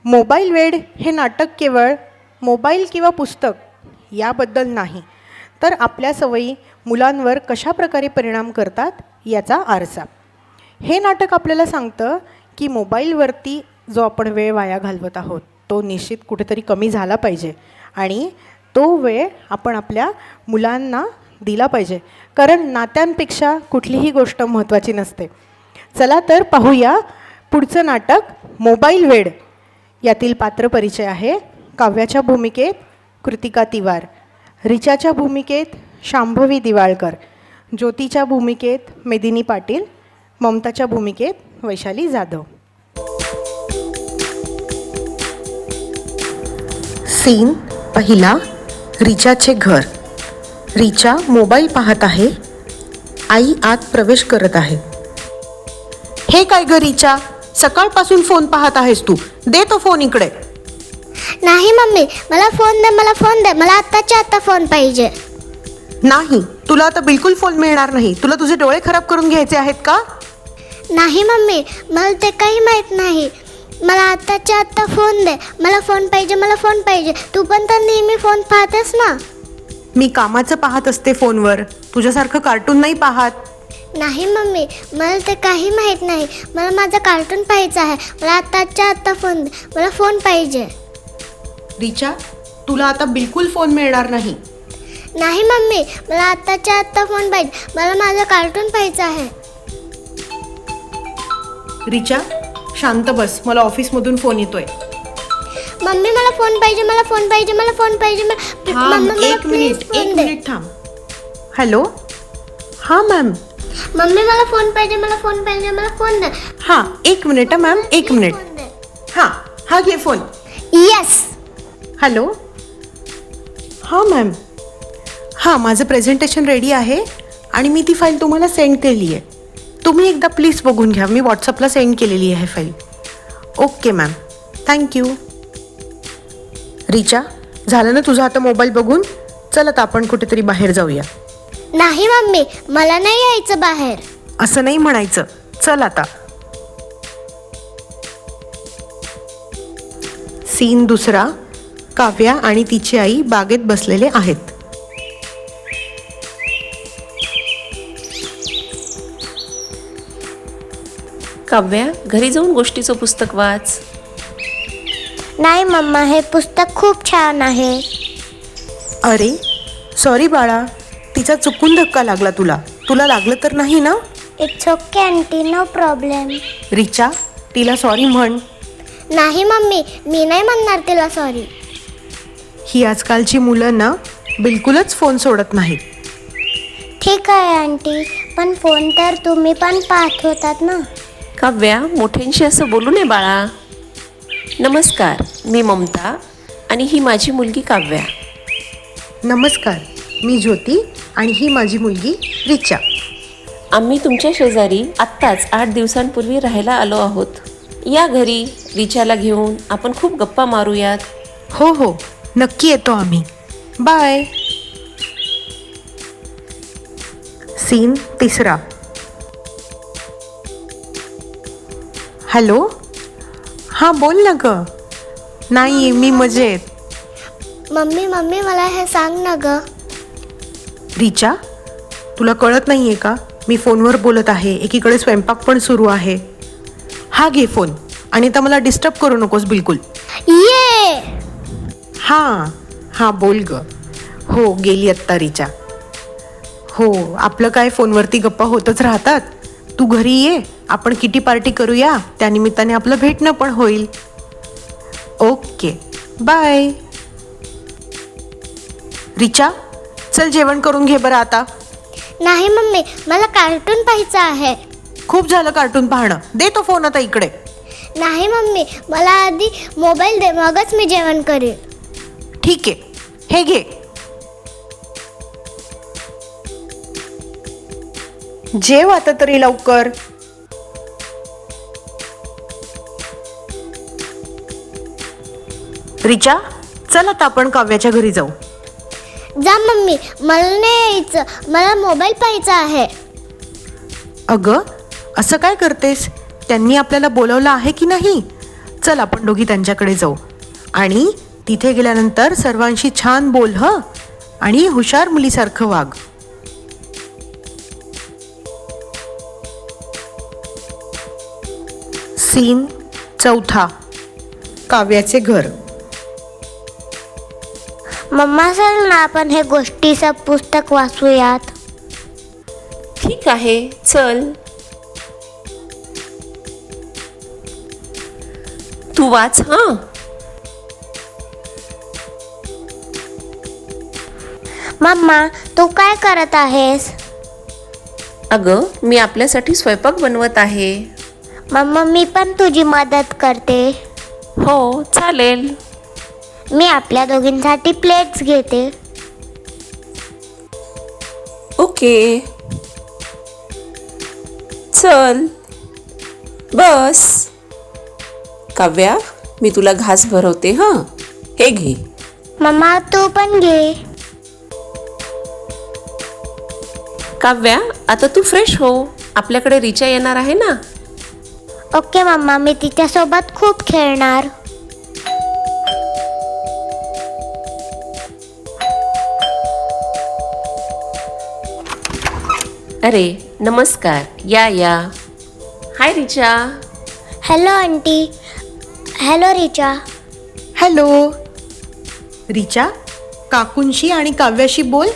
Mobile वेड हे नाटक केवळ मोबाईल किंवा पुस्तक याबद्दल नाही, तर आपल्या सवयी मुलांवर कशाप्रकारे परिणाम करतात याचा आरसा. हे नाटक आपल्याला सांगतं की मोबाईलवरती जो आपण वेळ वाया घालवत आहोत तो निश्चित कुठेतरी कमी झाला पाहिजे आणि तो वेळ आपण आपल्या मुलांना दिला पाहिजे, कारण नात्यांपेक्षा कुठलीही गोष्ट महत्त्वाची नसते. चला तर पाहूया पुढचं नाटक मोबाईल वेड. यातील पात्रपरिचय आहे. काव्याच्या भूमिकेत कृतिका तिवार, रिचाच्या भूमिकेत शांभवी दिवाळकर, ज्योतीच्या भूमिकेत मेदिनी पाटील, ममताच्या भूमिकेत वैशाली जाधव. सीन पहिला. रिचाचे घर. रिचा मोबाईल पाहत आहे. आई आत प्रवेश करत आहे. हे काय ग रिचा, सकाळपासून फोन पाहत आहेस तू? दे तो फोन इकडे. नाही मम्मी, मला फोन दे. मला आत्ताच्या आत्ता फोन पाहिजे. नाही, तुला आता बिलकुल फोन मिळणार नाही. तुला तुझे डोळे खराब करून घ्यायचे आहेत का? नाही मम्मी, मला ते काही माहीत नाही. मला आत्ताच्या आत्ता फोन दे. मला फोन पाहिजे. तू पण तर नेहमी फोन पाहतेस ना. मी कामाचं पाहत असते फोनवर, तुझ्यासारखं कार्टून नाही पाहत. नाही मम्मी, मला ते काही माहीत नाही. मला माझं कार्टून पाहायचं आहे. मला आत्ताच्या आत्ता फोन दे. मला फोन पाहिजे. रिचा, तुला आता बिलकुल फोन मिळणार नाही. नाही मम्मी, मला आत्ताच्या आत्ता फोन पाहिजे. मला माझं कार्टून पाहायचं आहे. रिचा, शांत बस. मला ऑफिसमधून फोन येतोय. मम्मी मला फोन पाहिजे. थांब, मम्मी, एक मिनिट थांब. हॅलो. हां मॅम. मम्मी मला फोन पाहिजे. मला फोन दे. हां, एक मिनिट मॅम, एक मिनिट. हां, हा घे फोन. येस. हॅलो. हां मॅम. हां, माझं प्रेझेंटेशन रेडी आहे आणि मी ती फाईल तुम्हाला सेंड केली आहे. तुम्ही एकदा प्लीज बघून घ्या. मी व्हॉट्सअपला सेंड केलेली आहे file. Okay ma'am, thank you. Richa, झालं ना तुझा आता मोबाईल बघून? चल आता आपण कुठेतरी बाहेर जाऊया. नाही मम्मी, मला नाही यायचं बाहेर. असं नाही म्हणायचं. चल आता. सीन दुसरा. काव्या आणि तिची आई बागेत बसलेले आहेत. काव्या, घरी जाऊन गोष्टीचं पुस्तक वाच. नाही मम्मा, हे पुस्तक खूप छान आहे. अरे सॉरी बाळा, तिचा चुकून धक्का लागला. तुला लागलं तर नाही ना? It's okay aunty, no problem. Richa, तिला सॉरी म्हण. नाही मम्मी, मी नाही म्हणणार तिला सॉरी. ही आजकालची मुलं ना बिलकुलच फोन सोडत नाहीत. ठीक आहे आंटी, पण फोन तर तुम्ही पण पाहत होतात ना. काव्या, मोठ्यांशी असं बोलू नये बाळा. नमस्कार, मी ममता आणि ही माझी मुलगी काव्या. नमस्कार, मी ज्योती आणि ही माझी मुलगी रिचा. आम्ही तुमच्या शेजारी आत्ताच 8 दिवसांपूर्वी राहायला आलो आहोत. या घरी रिचाला घेऊन आपण खूप गप्पा मारूयात. हो, नक्की येतो आम्ही. बाय. सीन तिसरा. हॅलो. हां बोल ना ग. नाही, मी मजेत. मम्मी मला हे सांग ना ग. रिचा, तुला कळत नाही आहे का? मी फोनवर बोलत आहे, एकीकडे स्वयंपाक पण सुरू आहे. हा घे फोन आणि आता मला डिस्टर्ब करू नकोस बिलकुल. ये. हां बोल ग. हो, गेली आत्ता रिचा. हो, आपलं काय फोनवरती गप्पा होतच राहतात. तू घरी ये, आपण किटी पार्टी करूया. त्यानिमित्ताने आपलं भेटणं पण होईल. Okay, bye. रिचा, चल जेवण करून घे बरं आता. नाही मम्मी, मला कार्टून पाहायचं आहे. खूप झालं कार्टून पाहणं. दे तो फोन आता इकडे. नाही मम्मी, मला आधी मोबाईल दे, मगच मी जेवण करेन. ठीक आहे, हे घे. जेव आता तरी लवकर. रिचा, चल आता आपण काव्याच्या घरी जाऊ. जा मम्मी, मला नाही यायचं. मला मोबाईल पाहायचा आहे. अगं, असं काय करतेस? त्यांनी आपल्याला बोलवलं आहे की नाही? चल आपण दोघी त्यांच्याकडे जाऊ आणि तिथे गेल्यानंतर सर्वांशी छान बोल हं, आणि हुशार मुलीसारखं वाग. सीन चौथा. काव्याचे घर. मम्मा चल ना आपण हे गोष्टीचं पुस्तक वाचूयात. ठीक आहे, चल. तू वाच हां. मम्मा तू काय करत आहेस? अगं, मी आपल्यासाठी स्वयंपाक बनवत आहे. मम्मा मी पण तुझी मदत करते. हो, चालेल. मी आपल्या दोघींसाठी प्लेट्स घेते. ओके. चल बस. काव्या, मी तुला घास भरवते हां. हे घे. मम्मा तू पण घे. काव्या, आता तू फ्रेश हो. आपल्याकडे रिचा येणार आहे ना. ओके मम्मा, मी तिच्यासोबत खूप खेळणार. अरे नमस्कार. या. Hi Richa. Hello aunty. Hello Richa. Hello. Richa, काकूंशी आणि काव्याशी बोल.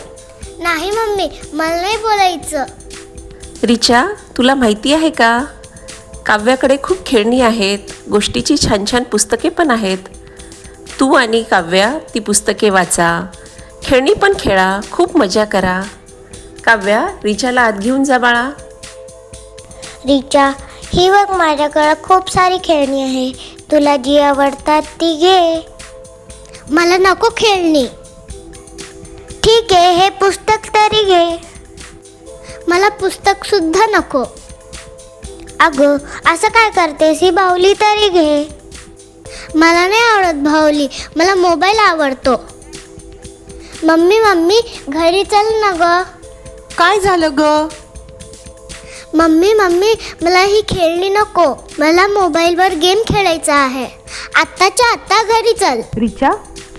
नाही मम्मी, मला नाही बोलायचं. रिचा, तुला माहिती आहे का, काव्याकडे खूप खेळणी आहेत, गोष्टीची छान छान पुस्तके पण आहेत. तू आणि काव्या ती पुस्तके वाचा, खेळणी पण खेळा, खूप मजा करा. काव्या, रिचाला आत घेऊन जा बाळा. रिचा, ही बघ माझ्याकडे खूप सारी खेळणी आहे. तुला जी आवडतात ती घे. मला नको खेळणी. ठीक आहे, हे पुस्तक तरी घे. मला पुस्तक सुद्धा नको. अगं असं काय करतेस? ही बाहुली तरी घे. मला नाही आवडत बाहुली, मला मोबाईल आवडतो. मम्मी घरी चल ना ग. काय झालं ग? मम्मी मला ही खेळणी नको. मला मोबाईलवर गेम खेळायचा आहे. आत्ताच्या आत्ता घरी चल. रिचा,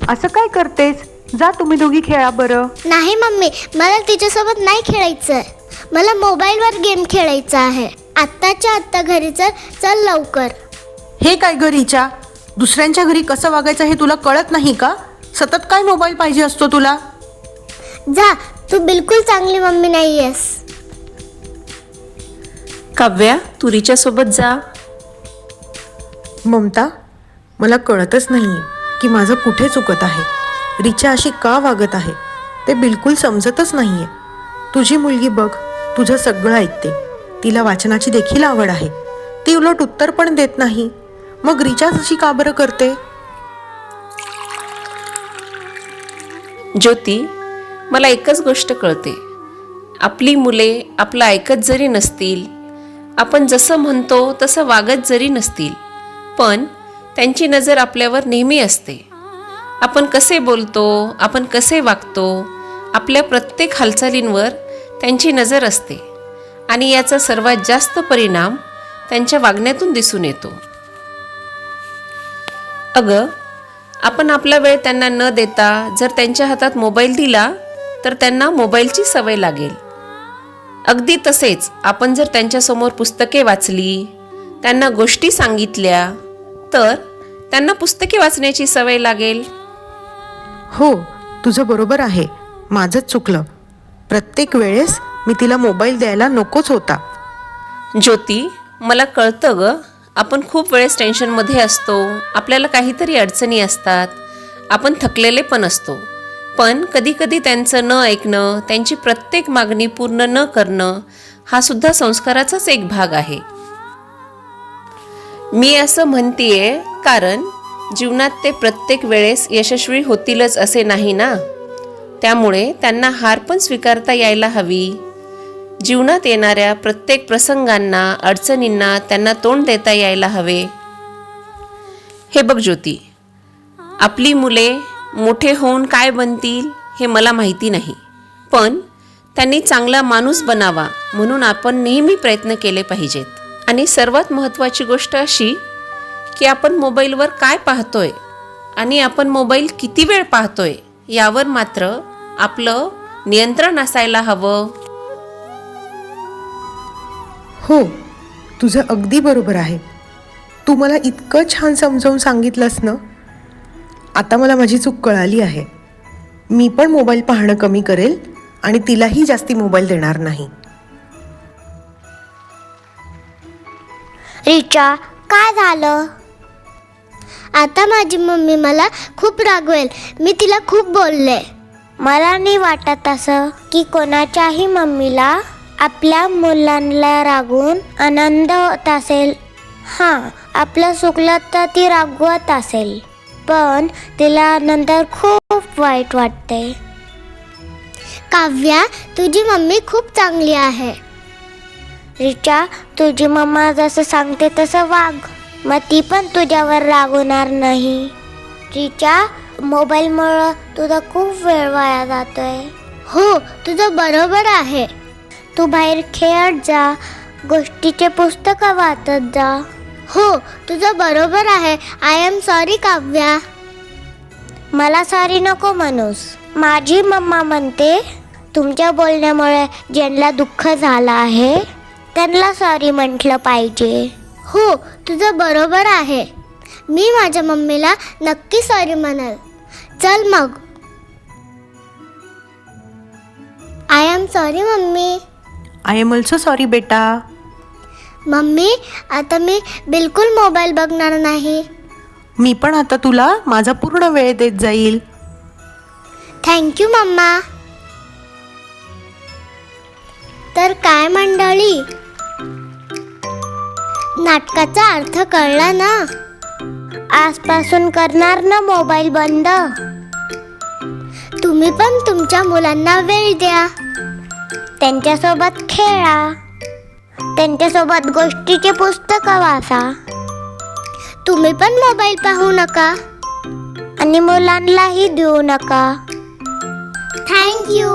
असं काय करतेस? जा तुम्ही दोघी खेळा बरं. नाही मम्मी, मला तिच्यासोबत नाही खेळायचं. मला मोबाईलवर गेम खेळायचा आहे. आत्ताच्या आत्ता घरी चल. चल लवकर. हे काय ग रिचा, दुसऱ्यांच्या घरी कसं वागायचं हे तुला कळत नाही का? सतत काय मोबाईल पाहिजे असतो तुला? जा, तू बिलकुल चांगली मम्मी नाही आहेस. काव्या, तू रिचासोबत जा. ममता, मला कळतच नाहीये की माझं कुठे चुकत आहे. रिचा अशी का वागत आहे ते बिलकुल समजतच नाहीये. तुझी मुलगी बघ, तुझं सगळं ऐकते. तिला वाचनाची देखील आवड आहे. ती उलट उत्तर पण देत नाही. मग रिचा अशी का बरं करते? ज्योती, मला एकच गोष्ट कळते. आपली मुले आपलं ऐकत जरी नसतील, आपण जसं म्हणतो तसं वागत जरी नसतील, पण त्यांची नजर आपल्यावर नेहमी असते. आपण कसे बोलतो, आपण कसे वागतो, आपल्या प्रत्येक हालचालींवर त्यांची नजर असते आणि याचा सर्वात जास्त परिणाम त्यांच्या वागण्यातून दिसून येतो. अगं, आपण आपला वेळ त्यांना न देता जर त्यांच्या हातात मोबाईल दिला तर त्यांना मोबाईलची सवय लागेल. अगदी तसेच आपण जर त्यांच्यासमोर पुस्तके वाचली, त्यांना गोष्टी सांगितल्या तर त्यांना पुस्तके वाचण्याची सवय लागेल. हो, तुझं बरोबर आहे. माझंच चुकलं. प्रत्येक वेळेस मी तिला मोबाईल द्यायला नकोच होता. ज्योती, मला कळतं ग, आपण खूप वेळेस टेन्शनमध्ये असतो, आपल्याला काहीतरी अडचणी असतात, आपण थकलेले पण असतो. पण कधीकधी त्यांचं न ऐकणं, त्यांची प्रत्येक मागणी पूर्ण न करणं हा सुद्धा संस्काराचाच एक भाग आहे. मी असं म्हणतीये कारण जीवनात ते प्रत्येक वेळेस यशस्वी होतीलच असे नाही ना. त्यामुळे त्यांना हार पण स्वीकारता यायला हवी. जीवनात येणाऱ्या प्रत्येक प्रसंगांना, अडचणींना त्यांना तोंड देता यायला हवे. हे बघ ज्योती, आपली मुले मोठे होऊन काय बनतील हे मला माहिती नाही, पण त्यांनी चांगला माणूस बनावा म्हणून आपण नेहमी प्रयत्न केले पाहिजेत. आणि सर्वात महत्त्वाची गोष्ट अशी की आपण मोबाईलवर काय पाहतोय आणि आपण मोबाईल किती वेळ पाहतोय यावर मात्र आपलं नियंत्रण असायला हवं. हो, तुझं अगदी बरोबर आहे. तू मला इतकं छान समजावून सांगितलंस ना, आता मला माझी चूक कळाली आहे. मी पण मोबाईल पाहणं कमी करेल आणि तिलाही जास्ती मोबाईल देणार नाही. रिचा, काय झालं? आता माझी मम्मी मला खूप रागवेल. मी तिला खूप बोलले. मला नाही वाटत असं की कोणाच्याही मम्मीला आपल्या मुलांना रागवून आनंद होत असेल. हां, आपलं चुकलं तर ती रागवत असेल, पण तिला नंतर खूप वाईट वाटते. काव्या, तुझी मम्मी खूप चांगली आहे. रिचा, तुझी मम्मा जसं सांगते तसं वाग, मग ती पण तुझ्यावर रागवणार नाही. रिचा, मोबाईलमुळं तुझा खूप वेळ वाया जातोय. हो, तुझं बरोबर आहे. तू बाहेर खेळत जा, गोष्टीचे पुस्तकं वाचत जा. हो, तुझं बरोबर आहे. I am sorry Kavya. मला सॉरी नको म्हणूस. माझी मम्मा म्हणते तुमच्या बोलण्यामुळे ज्यांना दुःख झालं आहे त्यांना सॉरी म्हटलं पाहिजे. हो, तुझं बरोबर आहे. मी माझ्या मम्मीला नक्की सॉरी म्हणेल. चल मग. I am sorry mummy. I am also sorry बेटा. मम्मी, आता मी बिलकुल मोबाईल बघणार नाही. मी पण आता तुला माझा पूर्ण वेळ देत जाईल. Thank you mamma. तर काय मंडळी, नाटकाचा अर्थ कळला ना? आजपासून करणार ना मोबाईल बंद? तुम्ही पण तुमच्या मुलांना वेळ द्या, त्यांच्यासोबत खेळा, त्यांच्यासोबत गोष्टीचे पुस्तकं वाचा. तुम्ही पण मोबाईल पाहू नका आणि मुलांनाही देऊ नका. थँक्यू.